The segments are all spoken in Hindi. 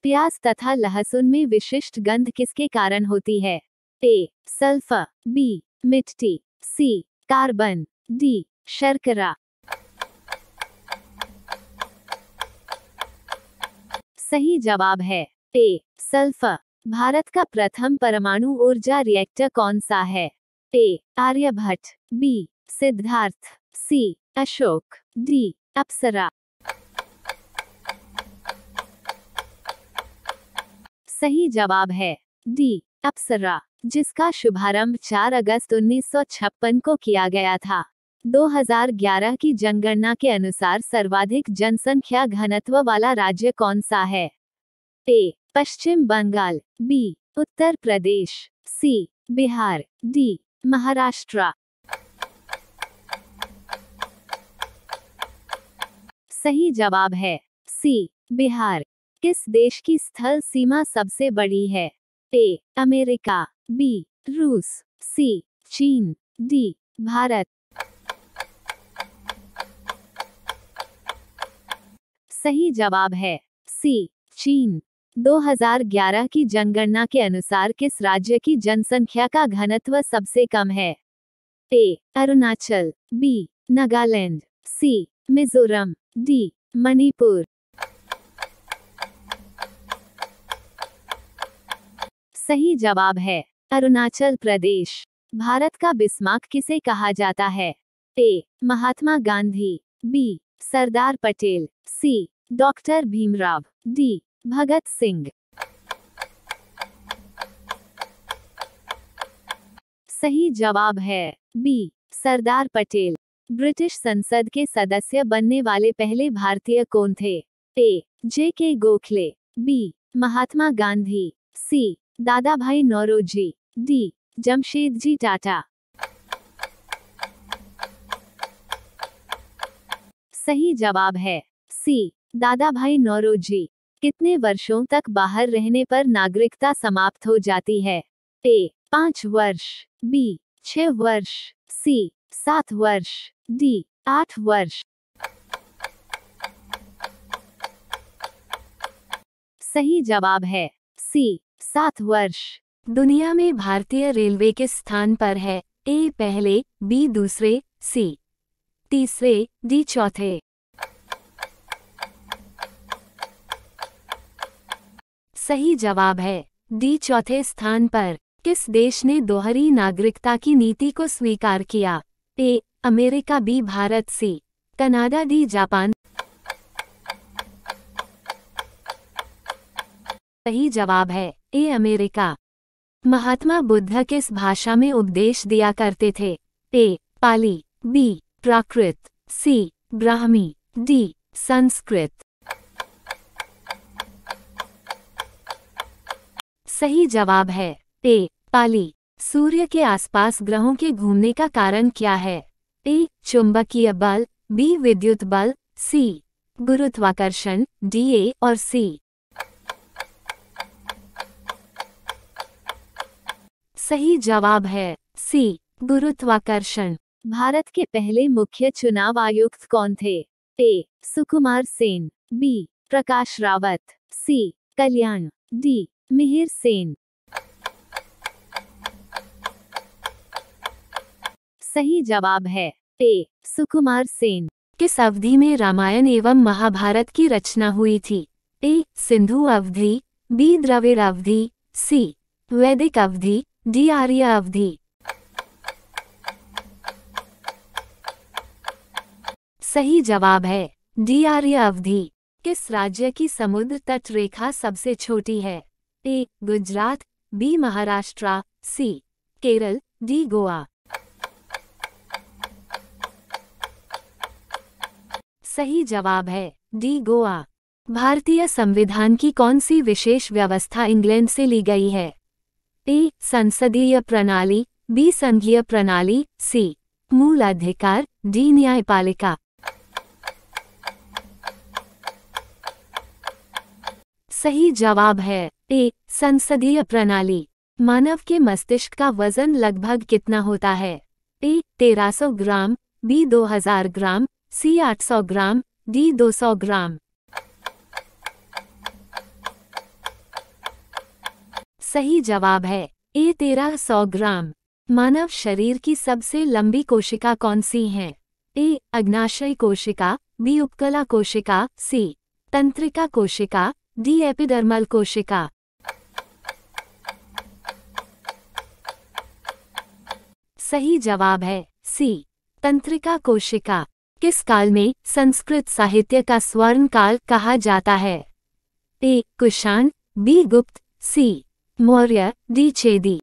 प्याज तथा लहसुन में विशिष्ट गंध किसके कारण होती है? ए. Sulphur, B. मिट्टी, सी. Carbon, D. शर्करा। सही जवाब है ए. सल्फर। भारत का प्रथम परमाणु ऊर्जा रिएक्टर कौन सा है? ए. आर्यभट्ट, बी. सिद्धार्थ, सी. अशोक, डी. अप्सरा। सही जवाब है डी. अप्सरा, जिसका शुभारंभ 4 अगस्त 1956 को किया गया था। 2011 की जनगणना के अनुसार सर्वाधिक जनसंख्या घनत्व वाला राज्य कौन सा है? ए. पश्चिम बंगाल, बी. उत्तर प्रदेश, सी. बिहार, डी. महाराष्ट्र। सही जवाब है सी. बिहार। किस देश की स्थल सीमा सबसे बड़ी है? ए. America, B. रूस, सी. चीन, डी. भारत। सही जवाब है सी. चीन। 2011 की जनगणना के अनुसार किस राज्य की जनसंख्या का घनत्व सबसे कम है? ए. अरुणाचल, बी. नागालैंड, सी. मिजोरम, डी. मणिपुर। सही जवाब है अरुणाचल प्रदेश। भारत का बिस्मार्क किसे कहा जाता है? A. Mahatma Gandhi, B. Sardar Patel, C. Doctor Bhimrao, D. Bhagat Singh. सही जवाब है बी. सरदार पटेल। ब्रिटिश संसद के सदस्य बनने वाले पहले भारतीय कौन थे? ए. जे.के. गोखले, बी. महात्मा गांधी, सी. दादा भाई नौरोजी, डी. जमशेदजी टाटा। सही जवाब है सी. दादा भाई नौरोजी। कितने वर्षों तक बाहर रहने पर नागरिकता समाप्त हो जाती है? ए. 5 वर्ष, बी. 6 वर्ष, सी. 7 वर्ष, डी. 8 वर्ष। सही जवाब है सी. 7 वर्ष। दुनिया में भारतीय रेलवे किस स्थान पर है? ए. पहले, बी. दूसरे, सी. तीसरे, डी. चौथे। सही जवाब है डी. चौथे स्थान पर। किस देश ने दोहरी नागरिकता की नीति को स्वीकार किया? A. America, B. Bharat, C. Canada, D. Japan. सही जवाब है ए. अमेरिका। महात्मा बुद्ध किस भाषा में उपदेश दिया करते थे? ए. पाली, बी. प्राकृत, सी. ब्राह्मी, डी. संस्कृत। सही जवाब है ए. पाली। सूर्य के आसपास ग्रहों के घूमने का कारण क्या है? ए. चुंबकीय बल, बी. विद्युत बल, सी. गुरुत्वाकर्षण, डी. ए और सी। सही जवाब है सी. गुरुत्वाकर्षण। भारत के पहले मुख्य चुनाव आयुक्त कौन थे? ए. सुकुमार सेन, बी. प्रकाश रावत, सी. कल्याण, डी. मिहिर सेन। सही जवाब है ए. सुकुमार सेन। किस अवधि में रामायण एवं महाभारत की रचना हुई थी? ए. सिंधु अवधि, बी. द्रविड़ अवधि, सी. वैदिक अवधि, डी. आर्य अवधि। सही जवाब है डी. आर्य अवधि। किस राज्य की समुद्र तट रेखा सबसे छोटी है? ए. गुजरात, बी. महाराष्ट्र, सी. केरल, डी. गोवा। सही जवाब है डी. गोवा। भारतीय संविधान की कौन सी विशेष व्यवस्था इंग्लैंड से ली गई है? ए. संसदीय प्रणाली, बी. संघीय प्रणाली, सी. मूल अधिकार, डी. न्यायपालिका। सही जवाब है ए. संसदीय प्रणाली। मानव के मस्तिष्क का वजन लगभग कितना होता है? ए. 1300 ग्राम, बी. 2000 ग्राम, सी. 800 ग्राम, डी. 200 ग्राम। सही जवाब है ए 1300 ग्राम। मानव शरीर की सबसे लंबी कोशिका कौन सी है? ए अग्नाशय कोशिका, बी उपकला कोशिका, सी तंत्रिका कोशिका, डी एपिडर्मल कोशिका। सही जवाब है सी तंत्रिका कोशिका। किस काल में संस्कृत साहित्य का स्वर्ण काल कहा जाता है? ए कुषाण, बी गुप्त, सी मौर्य, डी चेदी।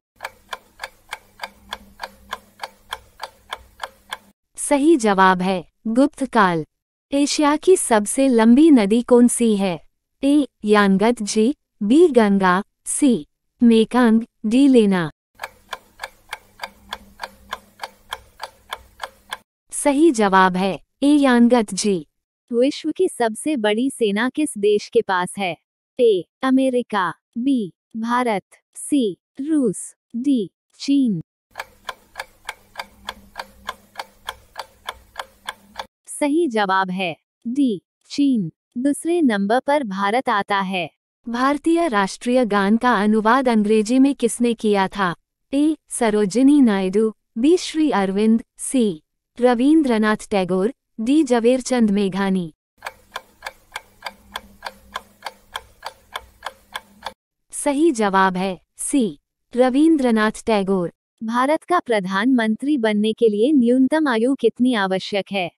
सही जवाब है गुप्त काल। एशिया की सबसे लंबी नदी कौन सी है? ए यानगंजी, बी गंगा, सी मेकंग, डी लेना। सही जवाब है ए यानगंजी। विश्व की सबसे बड़ी सेना किस देश के पास है? ए अमेरिका, बी भारत, सी रूस, डी चीन। सही जवाब है डी चीन। दूसरे नंबर पर भारत आता है। भारतीय राष्ट्रीय गान का अनुवाद अंग्रेजी में किसने किया था? ए सरोजिनी नायडू, बी श्री अरविंद, सी रवींद्रनाथ टैगोर, डी झवेरचंद मेघानी। सही जवाब है सी रवींद्रनाथ टैगोर। भारत का प्रधानमंत्री बनने के लिए न्यूनतम आयु कितनी आवश्यक है?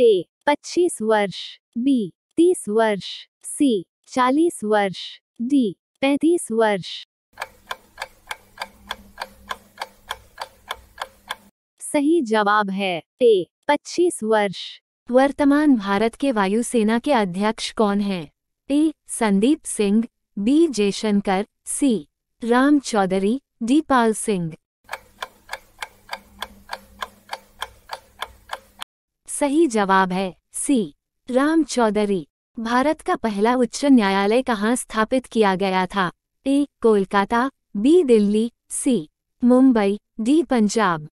ए 25 वर्ष, बी 30 वर्ष, सी 40 वर्ष, डी 35 वर्ष। सही जवाब है ए 25 वर्ष। वर्तमान भारत के वायुसेना के अध्यक्ष कौन हैं? ए संदीप सिंह, बी जयशंकर, सी राम चौधरी, डी पाल सिंह। सही जवाब है सी राम चौधरी। भारत का पहला उच्च न्यायालय कहाँ स्थापित किया गया था? ए कोलकाता, बी दिल्ली, सी मुंबई, डी पंजाब।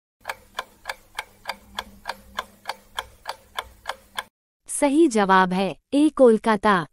सही जवाब है ए कोलकाता।